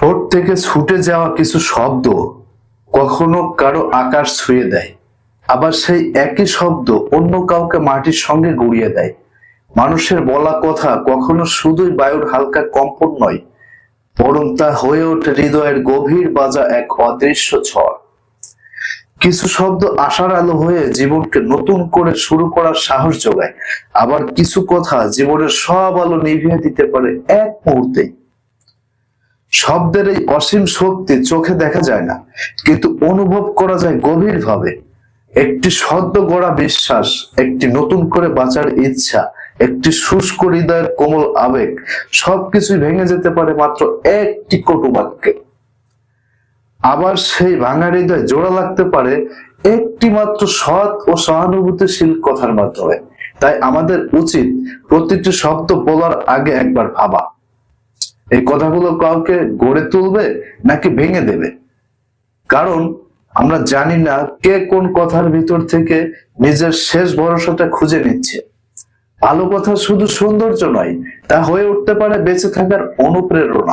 ঠোঁট থেকে ছুটে যাওয়া কিছু শব্দ কখনো কারো আকাশ ছুঁয়ে দেয়, আবার সেই একই শব্দ অন্য কাউকে মাটির সঙ্গে গুঁড়িয়ে দেয়। মানুষের বলা কথা কখনো শুধুই বায়ুর হালকা কম্পন নয়, বরং তা হয়ে ওঠে হৃদয়ের গভীর বাজা এক অদৃশ্য ঝড়। কিছু শব্দ আশার আলো হয়ে জীবনকে নতুন করে শুরু করার সাহস যোগায়, আবার কিছু কথা জীবনের সব আলো নিভিয়ে দিতে পারে এক মুহূর্তেই। শব্দের এই অসীম শক্তি চোখে দেখা যায় না, কিন্তু অনুভব করা যায় গভীরভাবে। একটি সদ্য গড়া বিশ্বাস, একটি নতুন করে বাঁচার ইচ্ছা, একটি শুষ্ক হৃদয়ের কোমল আবেগ, সবকিছুই ভেঙে যেতে পারে মাত্র একটি কটু বাক্যে। আবার সেই ভাঙা হৃদয় জোড়া লাগতে পারে একটি মাত্র সৎ ও সহানুভূতিশীল কথার মাধ্যমে। তাই আমাদের উচিত প্রতিটি শব্দ বলার আগে একবার ভাবা, এই কথাগুলো কাউকে গড়ে তুলবে নাকি ভেঙে দেবে। কারণ আমরা জানি না কে কোন কথার ভিতর থেকে নিজের শেষ ভরসাটা খুঁজে নিচ্ছে। ভালো কথা শুধু সৌন্দর্য নয়, তা হয়ে উঠতে পারে বেঁচে থাকার অনুপ্রেরণা।